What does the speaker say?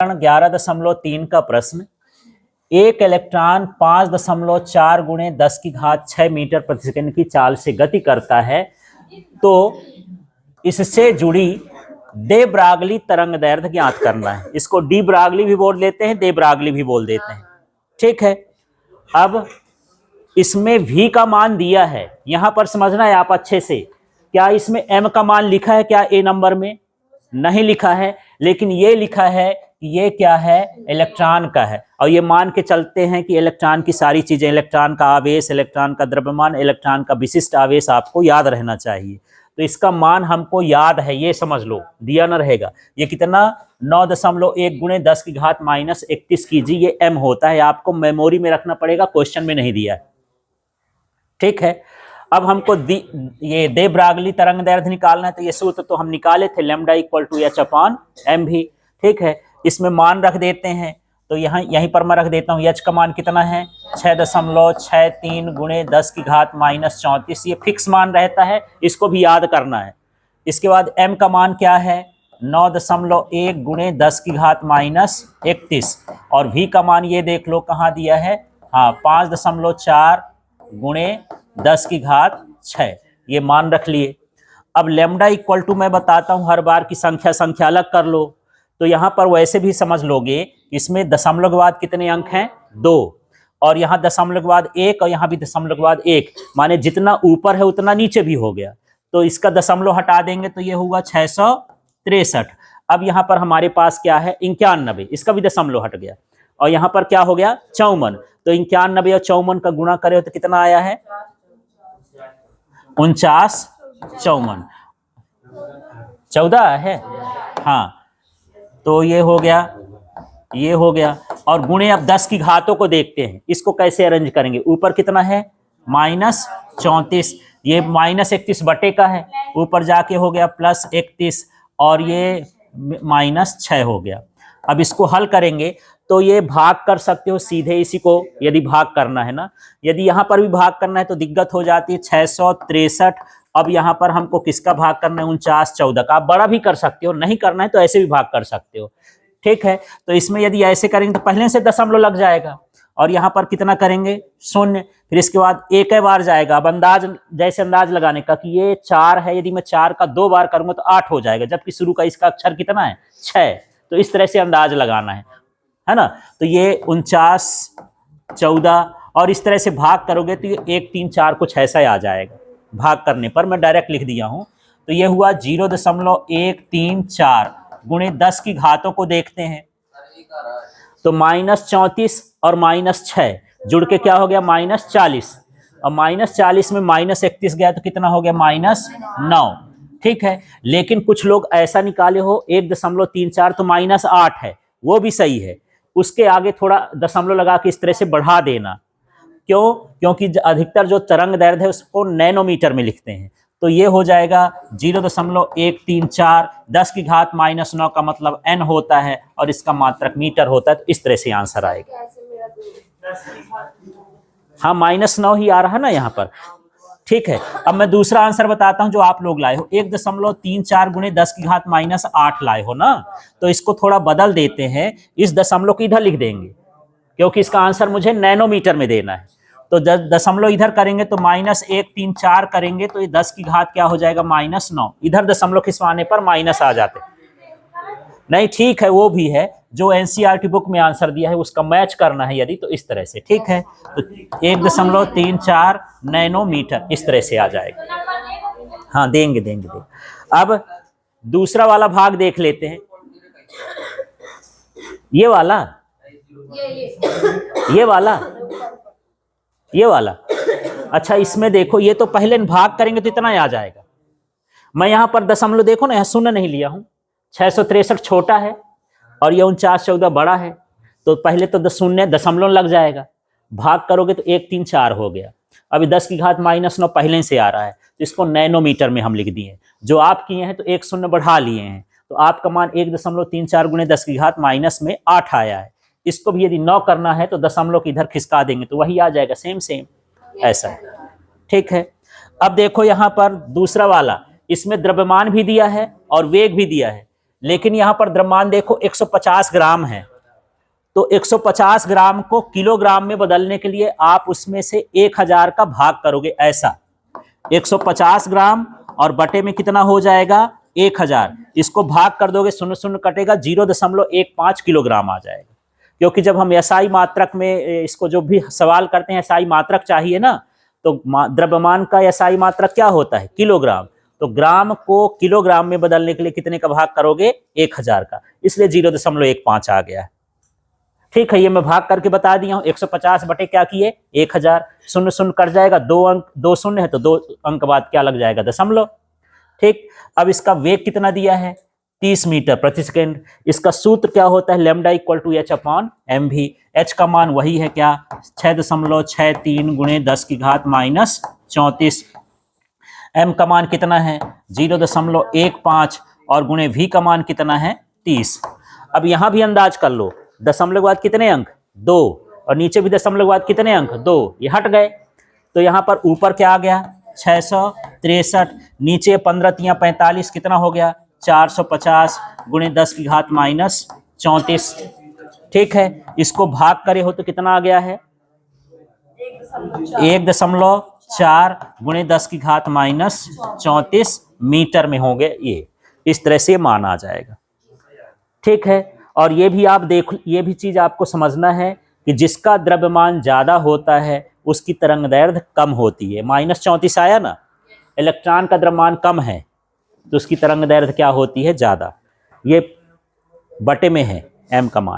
11.3 का प्रश्न। एक इलेक्ट्रॉन 5.4 गुणे 10⁶ मीटर प्रति सेकंड की चाल से गति करता है, तो इससे जुड़ी डे ब्रागली तरंग दैर्ध्य ज्ञात करना है। इसको डी ब्रागली भी बोल देते हैं, दे ब्रागली भी बोल देते हैं। ठीक है, अब इसमें v का मान दिया है, यहां पर समझना है आप अच्छे से। क्या इसमें m का मान लिखा है क्या? a नंबर में नहीं लिखा है, लेकिन ये लिखा है कि ये क्या है, इलेक्ट्रॉन का है। और ये मान के चलते हैं कि इलेक्ट्रॉन की सारी चीजें, इलेक्ट्रॉन का आवेश, इलेक्ट्रॉन का द्रव्यमान, इलेक्ट्रॉन का विशिष्ट आवेश आपको याद रहना चाहिए। तो इसका मान हमको याद है, ये समझ लो, दिया ना रहेगा। ये कितना 9.1 गुणे 10⁻−31 कीजिए, ये m होता है। आपको मेमोरी में रखना पड़ेगा, क्वेश्चन में नहीं दिया है। ठीक है, अब हमको ये दे ब्रागली तरंग दैर्ध्य निकालना है। तो ये सूत्र तो हम निकाले थे, लैम्डा = h/m। ठीक है, इसमें मान रख देते हैं। तो यहीं पर मैं रख देता हूँ, h का मान कितना है, 6.63 गुणे 10⁻−34। ये फिक्स मान रहता है, इसको भी याद करना है। इसके बाद m का मान क्या है, 9.1 गुणे 10⁻31। और v का मान ये देख लो कहाँ दिया है, हाँ 5.4 गुणे 10�6। ये मान रख लिए। अब लैम्डा = मैं बताता हूं, हर बार की संख्या अलग कर लो। तो यहां पर वैसे भी समझ लोगे, इसमें दशमलव के बाद कितने अंक हैं, 2, और यहां दशमलव के बाद 1, और यहां भी दशमलव के बाद 1, माने जितना ऊपर है उतना नीचे भी हो गया। तो इसका दशमलव हटा देंगे तो ये होगा 663। अब यहां पर हमारे पास क्या है, 91, इसका भी दशमलव हट गया। और यहां पर क्या हो गया, 54। तो 91 और 54 का गुणा करे तो कितना आया है, 49, 54, 14 है, हाँ। तो ये हो गया, ये हो गया। और गुणे अब 10 की घातों को देखते हैं, इसको कैसे अरेंज करेंगे। ऊपर कितना है, -34, ये -31 बटे का है, ऊपर जाके हो गया +31, और ये -6 हो गया। अब इसको हल करेंगे तो ये भाग कर सकते हो सीधे इसी को, यदि भाग करना है ना। यदि यहां पर भी भाग करना है तो दिक्कत हो जाती है, 663। अब यहां पर हमको किसका भाग करना है, 49, 14 का। आप बड़ा भी कर सकते हो, नहीं करना है तो ऐसे भी भाग कर सकते हो। ठीक है, तो इसमें यदि ऐसे करेंगे तो पहले से दशमलव लग जाएगा, और यहाँ पर कितना करेंगे, 0। फिर इसके बाद एक बार जाएगा। अब अंदाज लगाने का कि ये 4 है, यदि मैं 4 का 2 बार करूंगा तो 8 हो जाएगा, जबकि शुरू का इसका अक्षर कितना है, 6। तो इस तरह से अंदाज लगाना है ना। तो ये 49, 14, और इस तरह से भाग करोगे तो ये 1, 3, 4 कुछ ऐसा ही आ जाएगा। भाग करने पर मैं डायरेक्ट लिख दिया हूं। तो ये हुआ 0.134 गुणे 10 की घातों को देखते हैं। तो -34 और -6 जुड़ के क्या हो गया, -40। और -40 में -31 गया तो कितना हो गया, -9। ठीक है, लेकिन कुछ लोग ऐसा निकाले हो 1.34 तो -8 है, वो भी सही है। उसके आगे थोड़ा दशमलव लगा के इस तरह से बढ़ा देना। क्यों? क्योंकि अधिकतर जो तरंग दैर्ध्य है उसको नैनोमीटर में लिखते हैं। तो ये हो जाएगा 0.134, 10 की घात -9 का मतलब n होता है, और इसका मात्रक मीटर होता है। तो इस तरह से आंसर आएगा। हाँ, -9 ही आ रहा है ना यहाँ पर। ठीक है, अब मैं दूसरा आंसर बताता हूं जो आप लोग लाए हो। 1.34 गुणे 10 की घात -8 लाए हो ना। तो इसको थोड़ा बदल देते हैं, इस दशमलव को इधर लिख देंगे, क्योंकि इसका आंसर मुझे नैनोमीटर में देना है। तो दशमलव इधर करेंगे तो -134 करेंगे तो ये 10 की घात क्या हो जाएगा, -9। इधर दशमलव खिसवाने पर माइनस आ जाते नहीं। ठीक है, वो भी है, जो एनसीईआरटी बुक में आंसर दिया है उसका मैच करना है यदि, तो इस तरह से। ठीक है, तो 1.34 नैनोमीटर इस तरह से आ जाएगा। हाँ, देंगे। अब दूसरा वाला भाग देख लेते हैं। ये वाला, ये वाला। अच्छा, इसमें देखो, ये तो पहले भाग करेंगे तो इतना ही आ जाएगा। मैं यहां पर दशमलव देखो ना, यहां 0 नहीं लिया हूं। 663 छोटा है और ये 49, 14 बड़ा है। तो पहले तो 0 दशमलव लग जाएगा, भाग करोगे तो 1, 3, 4 हो गया। अभी 10 की घात -9 पहले से आ रहा है, तो इसको नैनोमीटर में हम लिख दिए। जो आप किए हैं तो 1 0 बढ़ा लिए हैं, तो आपका मान 1.34 गुणे 10 की घात -8 आया है। इसको भी यदि 9 करना है तो दशमलव की इधर खिसका देंगे तो वही आ जाएगा, सेम ऐसा है। ठीक है, अब देखो यहाँ पर दूसरा वाला, इसमें द्रव्यमान भी दिया है और वेग भी दिया है। लेकिन यहां पर द्रव्यमान देखो 150 ग्राम है, तो 150 ग्राम को किलोग्राम में बदलने के लिए आप उसमें से 1000 का भाग करोगे। ऐसा 150 ग्राम और बटे में कितना हो जाएगा 1000, इसको भाग कर दोगे, शून्य शून्य कटेगा, 0.15 किलोग्राम आ जाएगा। क्योंकि जब हम एसआई मात्रक में इसको जो भी सवाल करते हैं एसआई मात्रक चाहिए ना, तो द्रव्यमान का एसआई मात्रक क्या होता है किलोग्राम, तो ग्राम को किलोग्राम में बदलने के लिए कितने का भाग करोगे 1000 का, इसलिए 0.15 आ गया है। ठीक है, ये मैं भाग करके बता दिया हूं। 150 बटे क्या किए 1000, शून्य शून्य कट जाएगा, 2 अंक 2 शून्य है तो 2 अंक बाद क्या लग जाएगा दशमलव। ठीक, अब इसका वेग कितना दिया है 30 मीटर प्रति सेकेंड। इसका सूत्र क्या होता है lambda equal to H upon M V. H का मान वही है क्या 6.63 गुणे 10 की घात माइनस 34। एम का मान कितना है 0.15 और गुणे वी का मान कितना है 30। अब यहां भी अंदाज कर लो, दशमलव के बाद कितने अंक 2 और नीचे भी दशमलव के बाद कितने अंक 2, ये हट गए, तो यहां पर ऊपर क्या आ गया 663, नीचे 15 तियां 45 कितना हो गया 450 गुणे 10 की घात माइनस 34। ठीक है, इसको भाग करे हो तो कितना आ गया है 1.4 गुणे 10 की घात माइनस 34 मीटर में होंगे। ये इस तरह से मान आ जाएगा। ठीक है, और ये भी आप देखो, ये भी चीज आपको समझना है कि जिसका द्रव्यमान ज्यादा होता है उसकी तरंगदैर्घ्य कम होती है। -34 आया ना, इलेक्ट्रॉन का द्रव्यमान कम है तो उसकी तरंगदैर्घ्य क्या होती है ज्यादा। ये बटे में है एम का मान।